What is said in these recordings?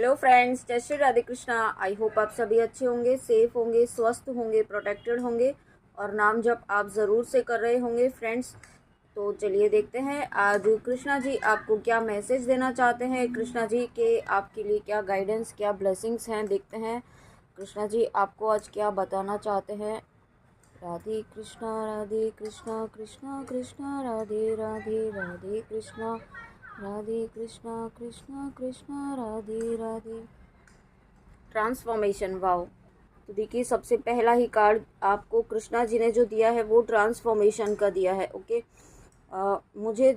Hello friends, जय Shri Radhe Krishna. I hope आप सभी अच्छे होंगे, सेफ होंगे, स्वस्थ होंगे, प्रोटेक्टेड होंगे और नाम जप आप ज़रूर से कर रहे होंगे फ्रेंड्स। तो चलिए देखते हैं आज कृष्णा जी आपको क्या मैसेज देना चाहते हैं। कृष्णा जी के आपके लिए क्या गाइडेंस, क्या ब्लेसिंग्स हैं, देखते हैं कृष्णा जी आपको आज क्या बताना चाहते हैं। राधे कृष्णा कृष्णा कृष्णा राधे राधे, राधे कृष्णा कृष्णा कृष्णा राधे राधे। Transformation, wow. तो देखिए सबसे पहला ही कार्ड आपको कृष्णा जी ने जो दिया है वो ट्रांसफॉर्मेशन का दिया है। ओके, मुझे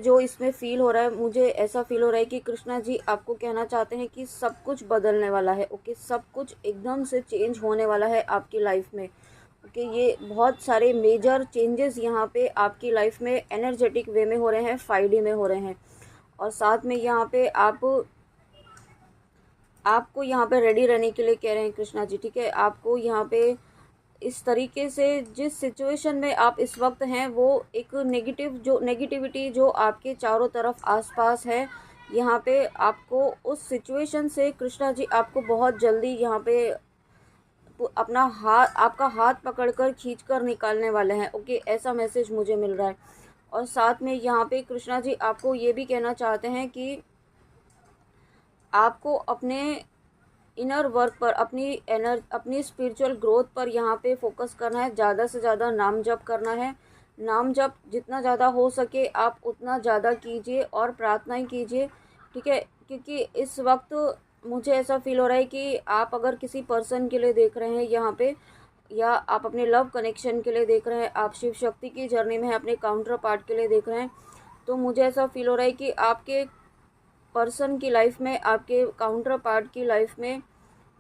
जो इसमें फील हो रहा है, मुझे ऐसा फील हो रहा है कि कृष्णा जी आपको कहना चाहते हैं कि सब कुछ बदलने वाला है। ओके, सब कुछ एकदम से चेंज होने वाला है आपकी लाइफ में। ओके, ये बहुत सारे मेजर चेंजेस यहाँ पे आपकी लाइफ में एनर्जेटिक वे में हो रहे हैं, 5D में हो रहे हैं। और साथ में यहाँ पे आपको यहाँ पे रेडी रहने के लिए कह रहे हैं कृष्णा जी। ठीक है, आपको यहाँ पे इस तरीके से जिस सिचुएशन में आप इस वक्त हैं वो एक नेगेटिविटी जो आपके चारों तरफ आसपास है, यहाँ पे आपको उस सिचुएशन से कृष्णा जी आपको बहुत जल्दी यहाँ पे आपका हाथ पकड़कर खींचकर निकालने वाले हैं। ओके, ऐसा मैसेज मुझे मिल रहा है। और साथ में यहाँ पे कृष्णा जी आपको ये भी कहना चाहते हैं कि आपको अपने इनर वर्क पर, अपनी स्पिरिचुअल ग्रोथ पर यहाँ पे फोकस करना है। ज़्यादा से ज़्यादा नाम जप करना है। नाम जप जितना ज़्यादा हो सके आप उतना ज़्यादा कीजिए और प्रार्थनाएं कीजिए। ठीक है, क्योंकि इस वक्त मुझे ऐसा फील हो रहा है कि आप अगर किसी पर्सन के लिए देख रहे हैं यहाँ पे, या आप अपने लव कनेक्शन के लिए देख रहे हैं, आप शिव शक्ति की जर्नी में हैं, अपने काउंटर पार्ट के लिए देख रहे हैं, तो मुझे ऐसा फील हो रहा है कि आपके पर्सन की लाइफ में, आपके काउंटर पार्ट की लाइफ में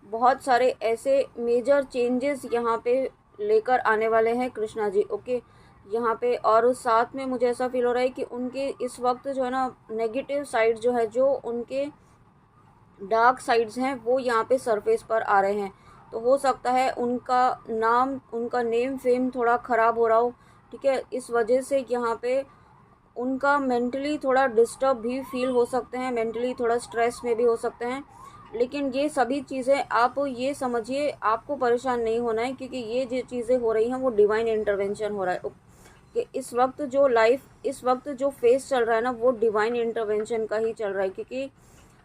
बहुत सारे ऐसे मेजर चेंजेस यहाँ पे लेकर आने वाले हैं कृष्णा जी। ओके, यहाँ पे और साथ में मुझे ऐसा फील हो रहा है कि उनके इस वक्त जो है ना नेगेटिव साइड जो है, जो उनके डार्क साइड्स हैं वो यहाँ पे सरफेस पर आ रहे हैं। तो हो सकता है उनका नेम फेम थोड़ा ख़राब हो रहा हो। ठीक है, इस वजह से यहाँ पे उनका मेंटली थोड़ा डिस्टर्ब भी फील हो सकते हैं, मेंटली थोड़ा स्ट्रेस में भी हो सकते हैं। लेकिन ये सभी चीज़ें आप ये समझिए, आपको परेशान नहीं होना है, क्योंकि ये जो चीज़ें हो रही हैं वो डिवाइन इंटरवेंशन हो रहा है। कि इस वक्त जो फेस चल रहा है ना वो डिवाइन इंटरवेंशन का ही चल रहा है। क्योंकि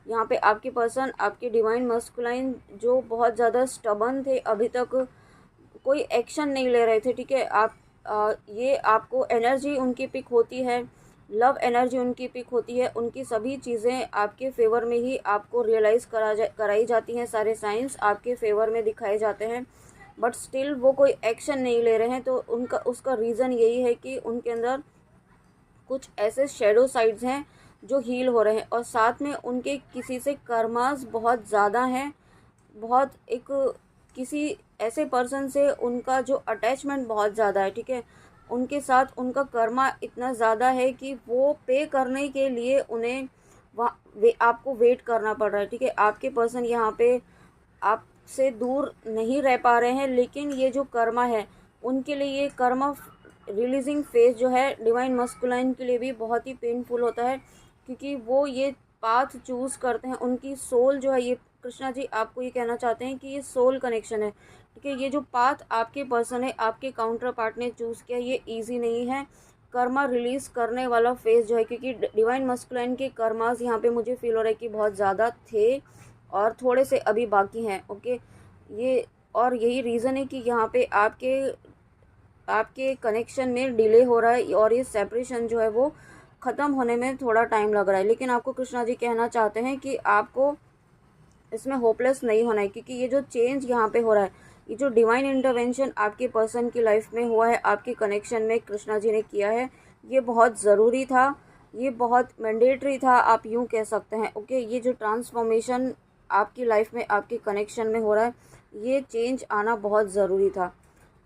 यहाँ पे आपके पर्सन, आपके डिवाइन मस्कुलाइन जो बहुत ज़्यादा स्टबन थे, अभी तक कोई एक्शन नहीं ले रहे थे। ठीक है, ये आपको एनर्जी उनकी पिक होती है, लव एनर्जी उनकी पिक होती है, उनकी सभी चीज़ें आपके फेवर में ही आपको रियलाइज़ कराई जाती हैं, सारे साइंस आपके फेवर में दिखाए जाते हैं, बट स्टिल वो कोई एक्शन नहीं ले रहे हैं। तो उसका रीज़न यही है कि उनके अंदर कुछ ऐसे शेडो साइड्स हैं जो हील हो रहे हैं। और साथ में उनके किसी से कर्मास बहुत ज़्यादा हैं, बहुत एक किसी ऐसे पर्सन से उनका जो अटैचमेंट बहुत ज़्यादा है। ठीक है, उनके साथ उनका कर्मा इतना ज़्यादा है कि वो पे करने के लिए उन्हें आपको वेट करना पड़ रहा है। ठीक है, आपके पर्सन यहाँ पे आपसे दूर नहीं रह पा रहे हैं, लेकिन ये जो कर्मा है उनके लिए, ये कर्मा रिलीजिंग फेज जो है डिवाइन मस्कुलाइन के लिए भी बहुत ही पेनफुल होता है, क्योंकि वो ये पाथ चूज़ करते हैं। उनकी सोल जो है, ये कृष्णा जी आपको ये कहना चाहते हैं कि ये सोल कनेक्शन है। ठीक है, ये जो पाथ आपके पर्सन है, आपके काउंटर पार्ट ने चूज़ किया, ये ईजी नहीं है। कर्मा रिलीज़ करने वाला फेज जो है, क्योंकि डिवाइन मस्कुलाइन के कर्मास यहाँ पे मुझे फील हो रहा है कि बहुत ज़्यादा थे और थोड़े से अभी बाकी हैं। ओके, ये और यही रीज़न है कि यहाँ पे आपके कनेक्शन में डिले हो रहा है और ये सेपरेशन जो है वो ख़त्म होने में थोड़ा टाइम लग रहा है। लेकिन आपको कृष्णा जी कहना चाहते हैं कि आपको इसमें होपलेस नहीं होना है, क्योंकि ये जो चेंज यहाँ पे हो रहा है, ये जो डिवाइन इंटरवेंशन आपके पर्सन की लाइफ में हुआ है, आपके कनेक्शन में कृष्णा जी ने किया है, ये बहुत ज़रूरी था, ये बहुत मैंडेटरी था, आप यूँ कह सकते हैं। ओके, ये जो ट्रांसफॉर्मेशन आपकी लाइफ में, आपके कनेक्शन में हो रहा है, ये चेंज आना बहुत ज़रूरी था।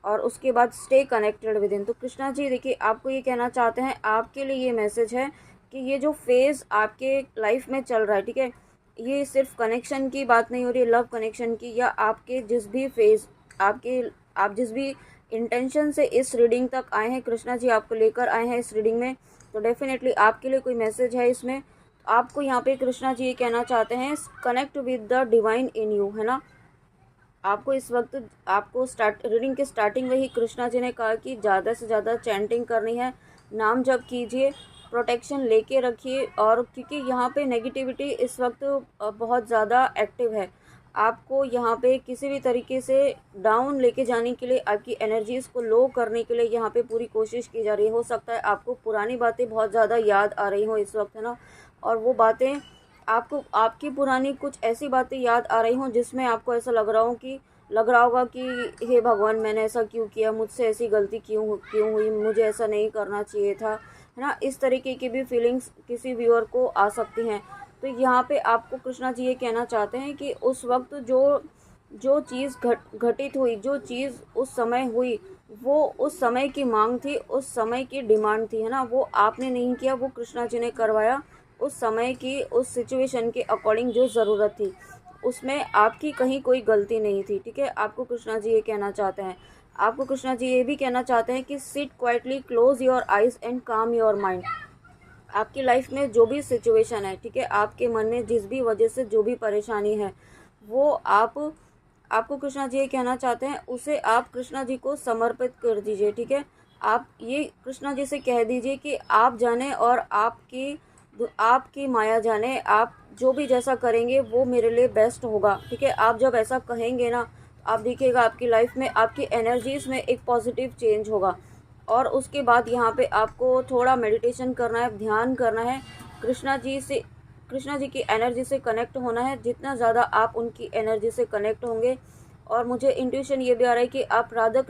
और उसके बाद स्टे कनेक्टेड विद इन। तो कृष्णा जी देखिए आपको ये कहना चाहते हैं, आपके लिए ये मैसेज है कि ये जो फेज़ आपके लाइफ में चल रहा है, ठीक है, ये सिर्फ कनेक्शन की बात नहीं हो रही है, लव कनेक्शन की, या आपके जिस भी फेज़ आप जिस भी इंटेंशन से इस रीडिंग तक आए हैं, कृष्णा जी आपको लेकर आए हैं इस रीडिंग में, तो डेफिनेटली आपके लिए कोई मैसेज है इसमें। आपको यहाँ पे कृष्णा जी ये कहना चाहते हैं, connect with the divine in you, है ना। आपको इस वक्त आपको रीडिंग के स्टार्टिंग में ही कृष्णा जी ने कहा कि ज़्यादा से ज़्यादा चैंटिंग करनी है, नाम जप कीजिए, प्रोटेक्शन लेके रखिए। और क्योंकि यहाँ पे नेगेटिविटी इस वक्त बहुत ज़्यादा एक्टिव है, आपको यहाँ पे किसी भी तरीके से डाउन लेके जाने के लिए, आपकी एनर्जीज़ को लो करने के लिए यहाँ पे पूरी कोशिश की जा रही है। हो सकता है आपको पुरानी बातें बहुत ज़्यादा याद आ रही हों इस वक्त, है ना, और वो बातें आपको, आपकी पुरानी कुछ ऐसी बातें याद आ रही हों जिसमें आपको ऐसा लग रहा होगा कि हे भगवान, मैंने ऐसा क्यों किया, मुझसे ऐसी गलती क्यों हुई, मुझे ऐसा नहीं करना चाहिए था, है ना। इस तरीके की भी फीलिंग्स किसी व्यूअर को आ सकती हैं। तो यहाँ पे आपको कृष्णा जी ये कहना चाहते हैं कि उस वक्त जो जो चीज़ घटित हुई, जो चीज़ उस समय हुई, वो उस समय की मांग थी, उस समय की डिमांड थी, है ना। वो आपने नहीं किया, वो कृष्णा जी ने करवाया। उस समय की, उस सिचुएशन के अकॉर्डिंग जो ज़रूरत थी, उसमें आपकी कहीं कोई गलती नहीं थी, ठीक है। आपको कृष्णा जी ये कहना चाहते हैं। आपको कृष्णा जी ये भी कहना चाहते हैं कि sit quietly, close your eyes and काम योर माइंड। आपकी लाइफ में जो भी सिचुएशन है, ठीक है, आपके मन में जिस भी वजह से जो भी परेशानी है, वो आपको कृष्णा जी ये कहना चाहते हैं, उसे आप कृष्णा जी को समर्पित कर दीजिए, ठीक है। आप ये कृष्णा जी से कह दीजिए कि आप जाने और आपकी माया जाने, आप जो भी जैसा करेंगे वो मेरे लिए बेस्ट होगा, ठीक है। आप जब ऐसा कहेंगे ना, आप देखिएगा आपकी लाइफ में, आपकी एनर्जीज़ में एक पॉजिटिव चेंज होगा। और उसके बाद यहाँ पे आपको थोड़ा मेडिटेशन करना है, ध्यान करना है, कृष्णा जी की एनर्जी से कनेक्ट होना है। जितना ज़्यादा आप उनकी एनर्जी से कनेक्ट होंगे, और मुझे इंट्यूशन ये भी आ रहा है कि आप राधा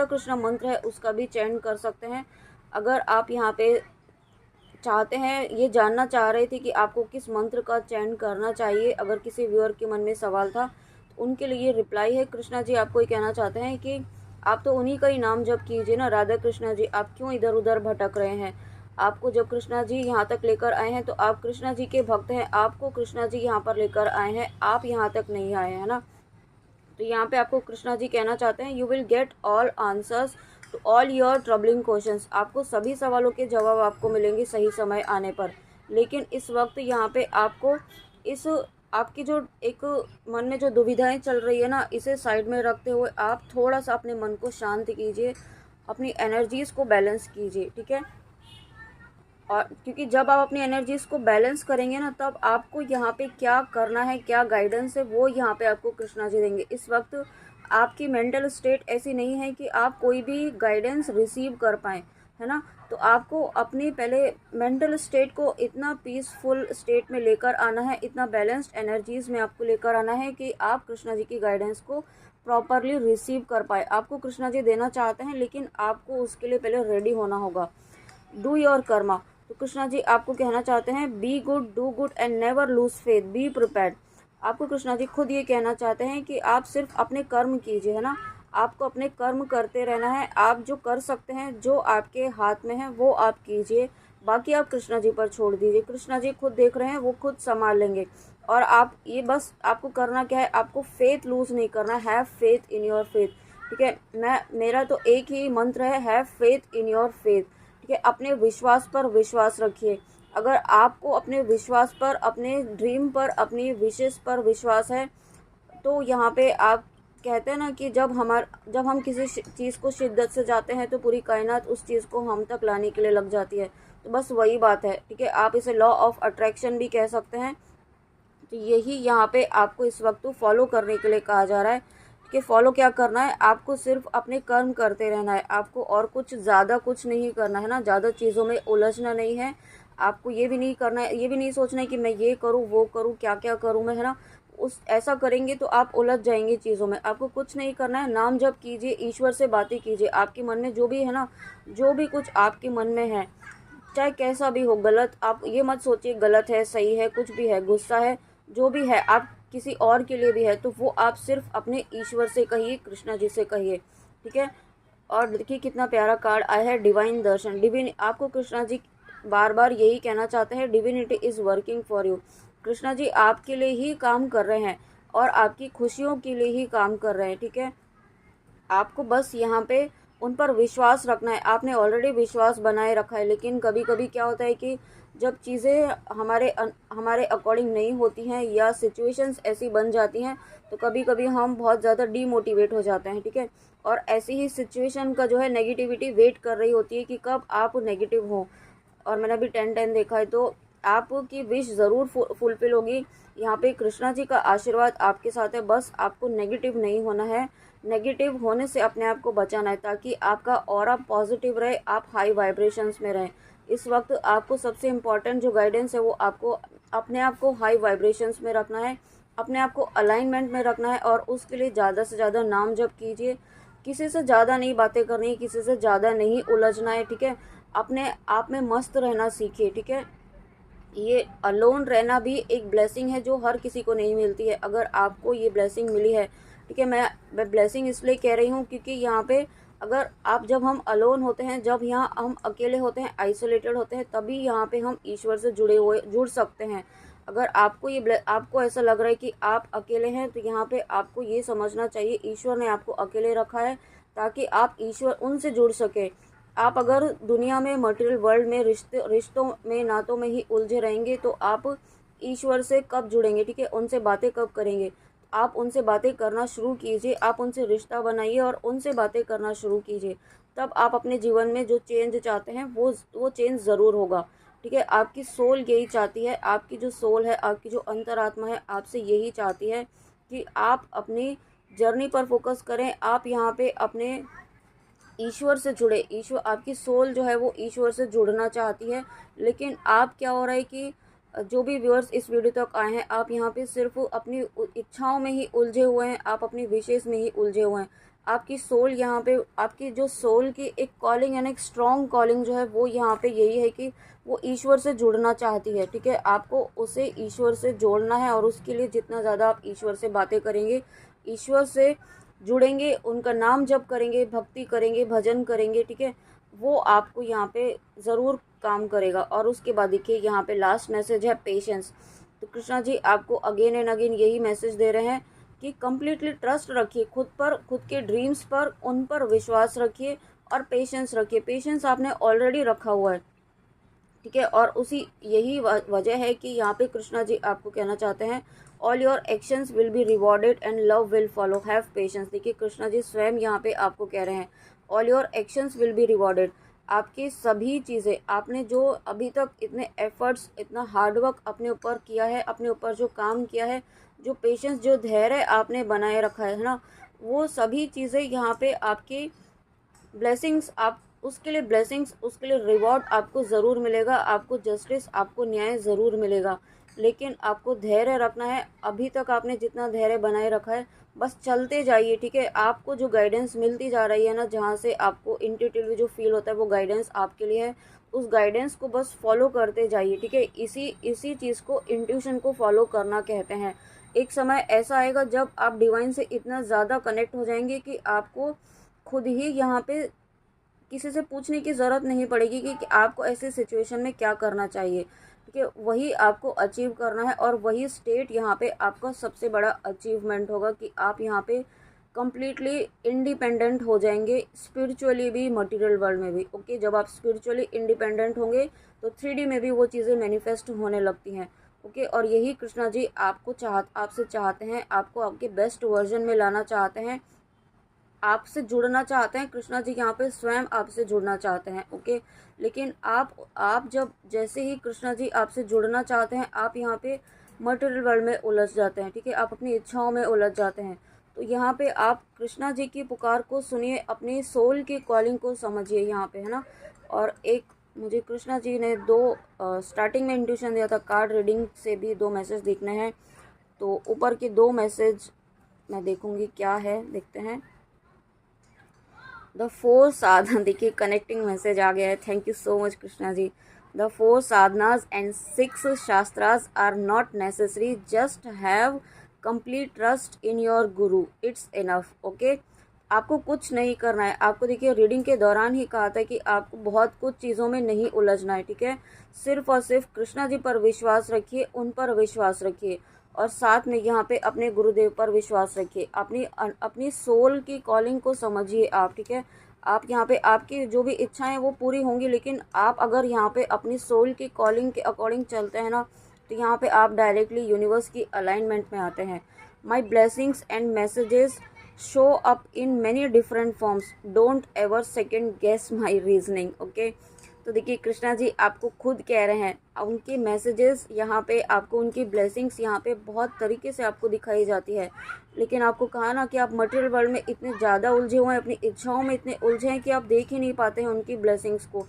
कृष्णा मंत्र है उसका भी चैंट कर सकते हैं। अगर आप यहाँ पे चाहते हैं, ये जानना चाह रहे थे कि आपको किस मंत्र का चैंट करना चाहिए, अगर किसी व्यूअर के मन में सवाल था, तो उनके लिए रिप्लाई है। कृष्णा जी आपको ये कहना चाहते हैं कि आप तो उन्हीं का ही नाम जप कीजिए ना, राधा कृष्णा जी, आप क्यों इधर उधर भटक रहे हैं। आपको जब कृष्णा जी यहाँ तक लेकर आए हैं तो आप कृष्णा जी के भक्त हैं, आपको कृष्णा जी यहाँ पर लेकर आए हैं, आप यहाँ तक नहीं आए हैं ना। तो यहाँ पे आपको कृष्णा जी कहना चाहते हैं, you will get all answers to all your troubling questions. आपको सभी सवालों के जवाब आपको मिलेंगे सही समय आने पर। लेकिन इस वक्त यहाँ पे आपको इस आपकी जो एक मन में जो दुविधाएं चल रही है ना, इसे साइड में रखते हुए आप थोड़ा सा अपने मन को शांत कीजिए, अपनी एनर्जीज़ को बैलेंस कीजिए, ठीक है। और क्योंकि जब आप अपनी एनर्जीज को बैलेंस करेंगे ना, तब आपको यहाँ पे क्या करना है, क्या गाइडेंस है, वो यहाँ पे आपको कृष्णा जी देंगे। इस वक्त आपकी मेंटल स्टेट ऐसी नहीं है कि आप कोई भी गाइडेंस रिसीव कर पाएँ, है ना। तो आपको अपनी पहले मेंटल स्टेट को इतना पीसफुल स्टेट में लेकर आना है, इतना बैलेंस्ड एनर्जीज में आपको लेकर आना है कि आप कृष्णा जी की गाइडेंस को प्रॉपरली रिसीव कर पाए। आपको कृष्णा जी देना चाहते हैं, लेकिन आपको उसके लिए पहले रेडी होना होगा। Do your Karma. तो कृष्णा जी आपको कहना चाहते हैं, be good, do good and never lose faith, be prepared. आपको कृष्णा जी खुद ये कहना चाहते हैं कि आप सिर्फ अपने कर्म कीजिए, है ना। आपको अपने कर्म करते रहना है, आप जो कर सकते हैं, जो आपके हाथ में है वो आप कीजिए, बाकी आप कृष्णा जी पर छोड़ दीजिए। कृष्णा जी खुद देख रहे हैं, वो खुद संभाल लेंगे। और आप ये बस आपको करना क्या है, आपको फेथ लूज नहीं करना, have faith in your faith, ठीक है। मेरा तो एक ही मंत्र है, have faith in your faith, ठीक है। अपने विश्वास पर विश्वास रखिए। अगर आपको अपने विश्वास पर, अपने ड्रीम पर, अपनी विशेष पर विश्वास है, तो यहाँ पे आप कहते हैं ना कि जब हम किसी चीज़ को शिद्दत से जाते हैं तो पूरी कायनात उस चीज़ को हम तक लाने के लिए लग जाती है। तो बस वही बात है, ठीक है। आप इसे लॉ ऑफ अट्रैक्शन भी कह सकते हैं। तो यही यहाँ पे आपको इस वक्त फॉलो करने के लिए कहा जा रहा है कि फॉलो क्या करना है, आपको सिर्फ अपने कर्म करते रहना है, आपको और कुछ ज़्यादा कुछ नहीं करना है ना, ज़्यादा चीज़ों में उलझना नहीं है। आपको ये भी नहीं करना है, ये भी नहीं सोचना है कि मैं ये करूँ वो करूँ, क्या क्या करूँ मैं, है ना। ऐसा करेंगे तो आप उलझ जाएंगे चीज़ों में। आपको कुछ नहीं करना है, नाम जप कीजिए, ईश्वर से बातें कीजिए। आपके मन में जो भी है ना, जो भी कुछ आपके मन में है, चाहे कैसा भी हो, गलत, आप ये मत सोचिए गलत है सही है, कुछ भी है, गुस्सा है, जो भी है, आप किसी और के लिए भी है, तो वो आप सिर्फ अपने ईश्वर से कहिए, कृष्णा जी से कहिए, ठीक है। और देखिए कितना प्यारा कार्ड आया है, डिवाइन दर्शन, डिविन। आपको कृष्णा जी बार बार यही कहना चाहते हैं, divinity is working for you. Krishna ji आपके लिए ही काम कर रहे हैं और आपकी खुशियों के लिए ही काम कर रहे हैं, ठीक है। आपको बस यहाँ पे उन पर विश्वास रखना है। आपने ऑलरेडी विश्वास बनाए रखा है, लेकिन कभी कभी क्या होता है कि जब चीज़ें हमारे अकॉर्डिंग नहीं होती हैं या सिचुएशंस ऐसी बन जाती हैं, तो कभी कभी हम बहुत ज़्यादा डीमोटिवेट हो जाते हैं, ठीक है। और ऐसी ही सिचुएशन का जो है नेगेटिविटी वेट कर रही होती है कि कब आप नेगेटिव हो। और मैंने अभी 10-10 देखा है, तो आपकी विश ज़रूर फुलफिल होगी। यहाँ पे कृष्णा जी का आशीर्वाद आपके साथ है, बस आपको नेगेटिव नहीं होना है। नेगेटिव होने से अपने आप को बचाना है, ताकि आपका ऑरा पॉजिटिव रहे, आप हाई वाइब्रेशंस में रहें। इस वक्त आपको सबसे इम्पॉर्टेंट जो गाइडेंस है वो आपको अपने आप को हाई वाइब्रेशंस में रखना है, अपने आप को अलाइनमेंट में रखना है। और उसके लिए ज़्यादा से ज़्यादा नाम जप कीजिए। किसी से ज़्यादा नहीं बातें करनी, किसी से ज़्यादा नहीं उलझना है, ठीक है। अपने आप में मस्त रहना सीखिए, ठीक है। ये अलोन रहना भी एक ब्लेसिंग है जो हर किसी को नहीं मिलती है। अगर आपको ये ब्लेसिंग मिली है, ठीक है, मैं ब्लेसिंग इसलिए कह रही हूँ क्योंकि यहाँ पे अगर आप जब हम अलोन होते हैं, जब यहाँ हम अकेले होते हैं, आइसोलेटेड होते हैं, तभी यहाँ पे हम ईश्वर से जुड़ सकते हैं। अगर आपको आपको ऐसा लग रहा है कि आप अकेले हैं, तो यहाँ पे आपको ये समझना चाहिए ईश्वर ने आपको अकेले रखा है ताकि आप ईश्वर उनसे जुड़ सके। आप अगर दुनिया में मटेरियल वर्ल्ड में रिश्तों में नातों में ही उलझे रहेंगे, तो आप ईश्वर से कब जुड़ेंगे, ठीक है, उनसे बातें कब करेंगे। आप उनसे बातें करना शुरू कीजिए, आप उनसे रिश्ता बनाइए और उनसे बातें करना शुरू कीजिए। तब आप अपने जीवन में जो चेंज चाहते हैं वो चेंज ज़रूर होगा, ठीक है। आपकी सोल यही चाहती है, आपकी जो सोल है, आपकी जो अंतरात्मा है, आपसे यही चाहती है कि आप अपनी जर्नी पर फोकस करें। आप यहाँ पे अपने ईश्वर से जुड़े। ईश्वर, आपकी सोल जो है वो ईश्वर से जुड़ना चाहती है। लेकिन आप क्या हो रहा है कि जो भी व्यूअर्स इस वीडियो तक आए हैं, आप यहाँ पे सिर्फ अपनी इच्छाओं में ही उलझे हुए हैं, आप अपनी विशेष में ही उलझे हुए हैं। आपकी सोल यहाँ पे, आपकी जो सोल की एक कॉलिंग है ना, एक स्ट्रॉन्ग कॉलिंग जो है वो यहाँ पे यही है कि वो ईश्वर से जुड़ना चाहती है, ठीक है। आपको उसे ईश्वर से जोड़ना है, और उसके लिए जितना ज़्यादा आप ईश्वर से बातें करेंगे, ईश्वर से जुड़ेंगे, उनका नाम जप करेंगे, भक्ति करेंगे, भजन करेंगे, ठीक है, वो आपको यहाँ पे ज़रूर काम करेगा। और उसके बाद देखिए यहाँ पे लास्ट मैसेज है पेशेंस। तो कृष्णा जी आपको अगेन एंड अगेन यही मैसेज दे रहे हैं कि कम्प्लीटली ट्रस्ट रखिए खुद पर, खुद के ड्रीम्स पर, उन पर विश्वास रखिए और पेशेंस रखिए। पेशेंस आपने ऑलरेडी रखा हुआ है, ठीक है। और उसी यही वजह है कि यहाँ पे कृष्णा जी आपको कहना चाहते हैं, all your actions will be rewarded and love will follow, have patience. देखिए कृष्णा जी स्वयं यहाँ पे आपको कह रहे हैं, all your actions will be rewarded. आपकी सभी चीज़ें, आपने जो अभी तक इतने एफर्ट्स, इतना हार्डवर्क अपने ऊपर किया है, अपने ऊपर जो काम किया है, जो पेशेंस, जो धैर्य आपने बनाए रखा है ना, वो सभी चीज़ें यहाँ पे आपकी ब्लेसिंग्स, आप उसके लिए ब्लेसिंग्स, उसके लिए रिवॉर्ड आपको ज़रूर मिलेगा, आपको जस्टिस, आपको न्याय ज़रूर मिलेगा। लेकिन आपको धैर्य रखना है। अभी तक आपने जितना धैर्य बनाए रखा है, बस चलते जाइए, ठीक है। आपको जो गाइडेंस मिलती जा रही है ना, जहाँ से आपको इंट्यूटिवली जो फील होता है वो गाइडेंस आपके लिए है, उस गाइडेंस को बस फॉलो करते जाइए, ठीक है। इसी चीज़ को, इंट्यूशन को फॉलो करना कहते हैं। एक समय ऐसा आएगा जब आप डिवाइन से इतना ज़्यादा कनेक्ट हो जाएंगे कि आपको खुद ही यहाँ पे किसी से पूछने की ज़रूरत नहीं पड़ेगी कि आपको ऐसे सिचुएशन में क्या करना चाहिए, ठीक है। वही आपको अचीव करना है, और वही स्टेट यहाँ पे आपका सबसे बड़ा अचीवमेंट होगा कि आप यहाँ पे कम्प्लीटली इंडिपेंडेंट हो जाएंगे, स्पिरिचुअली भी, मटेरियल वर्ल्ड में भी। ओके, जब आप स्पिरिचुअली इंडिपेंडेंट होंगे तो 3D में भी वो चीज़ें मैनिफेस्ट होने लगती हैं। ओके, और यही कृष्णा जी आपसे चाहते हैं, आपको आपके बेस्ट वर्जन में लाना चाहते हैं, आपसे जुड़ना चाहते हैं। कृष्णा जी यहाँ पे स्वयं आपसे जुड़ना चाहते हैं। ओके, लेकिन आप जब जैसे ही कृष्णा जी आपसे जुड़ना चाहते हैं, आप यहाँ पे मटेरियल वर्ल्ड में उलझ जाते हैं, ठीक है, आप अपनी इच्छाओं में उलझ जाते हैं। तो यहाँ पे आप कृष्णा जी की पुकार को सुनिए, अपनी सोल की कॉलिंग को समझिए यहाँ पे, है ना। और एक मुझे कृष्णा जी ने स्टार्टिंग में इंट्यूशन दिया था, कार्ड रीडिंग से भी 2 मैसेज देखने हैं। तो ऊपर के 2 मैसेज मैं देखूंगी क्या है, देखते हैं। द 4 साधना, देखिए कनेक्टिंग मैसेज आ गया है, thank you so much Krishna ji. The 4 sadhanas and 6 shastras are not necessary, just have complete trust in your guru, it's enough. Okay, आपको कुछ नहीं करना है। आपको देखिए रीडिंग के दौरान ही कहा था कि आपको बहुत कुछ चीज़ों में नहीं उलझना है, ठीक है। सिर्फ और सिर्फ कृष्णा जी पर विश्वास रखिए, उन पर विश्वास रखिए, और साथ में यहाँ पे अपने गुरुदेव पर विश्वास रखिए। अपनी सोल की कॉलिंग को समझिए आप, ठीक है। आप यहाँ पे आपकी जो भी इच्छाएं वो पूरी होंगी, लेकिन आप अगर यहाँ पे अपनी सोल की कॉलिंग के अकॉर्डिंग चलते हैं ना, तो यहाँ पे आप डायरेक्टली यूनिवर्स की अलाइनमेंट में आते हैं। My blessings and messages show up in many different forms, don't ever second guess my reasoning. Okay, तो देखिए कृष्णा जी आपको खुद कह रहे हैं, उनके मैसेजेस यहाँ पे आपको, उनकी ब्लेसिंग्स यहाँ पे बहुत तरीके से आपको दिखाई जाती है। लेकिन आपको कहा ना कि आप मटेरियल वर्ल्ड में इतने ज़्यादा उलझे हुए हैं, अपनी इच्छाओं में इतने उलझे हैं कि आप देख ही नहीं पाते हैं उनकी ब्लेसिंग्स को।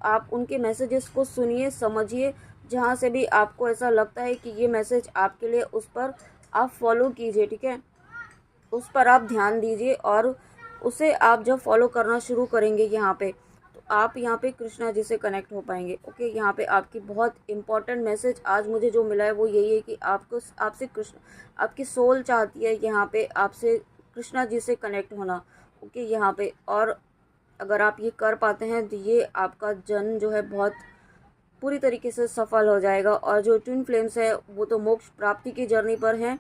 आप उनके मैसेजेस को सुनिए, समझिए, जहाँ से भी आपको ऐसा लगता है कि ये मैसेज आपके लिए, उस पर आप फॉलो कीजिए, ठीक है, उस पर आप ध्यान दीजिए। और उसे आप जब फॉलो करना शुरू करेंगे यहाँ पे, तो आप यहाँ पे कृष्णा जी से कनेक्ट हो पाएंगे। ओके, यहाँ पे आपकी बहुत इंपॉर्टेंट मैसेज आज मुझे जो मिला है वो यही है कि आपको, आपसे कृष्ण, आपकी सोल चाहती है यहाँ पे आपसे कृष्णा जी से कनेक्ट होना। ओके, यहाँ पे, और अगर आप ये कर पाते हैं तो ये आपका जन्म जो है बहुत पूरी तरीके से सफल हो जाएगा। और जो ट्विन फ्लेम्स है वो तो मोक्ष प्राप्ति की जर्नी पर हैं,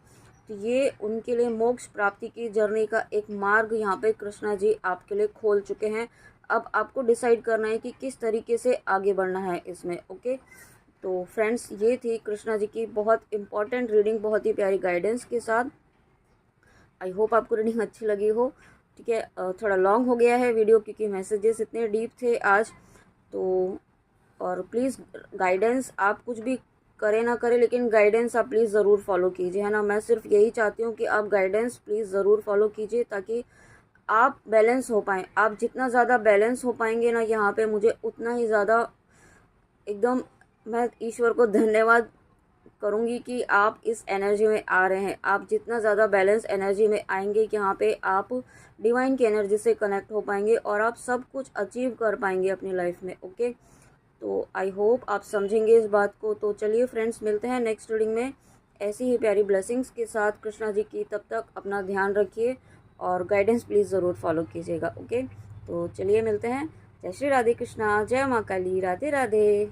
तो ये उनके लिए मोक्ष प्राप्ति की जर्नी का एक मार्ग यहाँ पे कृष्णा जी आपके लिए खोल चुके हैं। अब आपको डिसाइड करना है कि किस तरीके से आगे बढ़ना है इसमें। ओके, तो फ्रेंड्स ये थी कृष्णा जी की बहुत इंपॉर्टेंट रीडिंग, बहुत ही प्यारी गाइडेंस के साथ। आई होप आपको रीडिंग अच्छी लगी हो। ठीक है, थोड़ा लॉन्ग हो गया है वीडियो क्योंकि मैसेजेस इतने डीप थे आज तो। और प्लीज़ गाइडेंस, आप कुछ भी करें ना करें, लेकिन गाइडेंस आप प्लीज़ ज़रूर फॉलो कीजिए, है ना। मैं सिर्फ यही चाहती हूँ कि आप गाइडेंस प्लीज़ ज़रूर फॉलो कीजिए ताकि आप बैलेंस हो पाएँ। आप जितना ज़्यादा बैलेंस हो पाएंगे ना यहाँ पे, मुझे उतना ही ज़्यादा एकदम, मैं ईश्वर को धन्यवाद करूँगी कि आप इस एनर्जी में आ रहे हैं। आप जितना ज़्यादा बैलेंस एनर्जी में आएंगे यहाँ पे, आप डिवाइन की एनर्जी से कनेक्ट हो पाएंगे और आप सब कुछ अचीव कर पाएंगे अपनी लाइफ में। ओके, तो आई होप आप समझेंगे इस बात को। तो चलिए फ्रेंड्स, मिलते हैं नेक्स्ट रीडिंग में ऐसी ही प्यारी ब्लेसिंग्स के साथ कृष्णा जी की। तब तक अपना ध्यान रखिए और गाइडेंस प्लीज़ ज़रूर फॉलो कीजिएगा। ओके, तो चलिए मिलते हैं। जय श्री राधे कृष्णा, जय माँ काली, राधे राधे।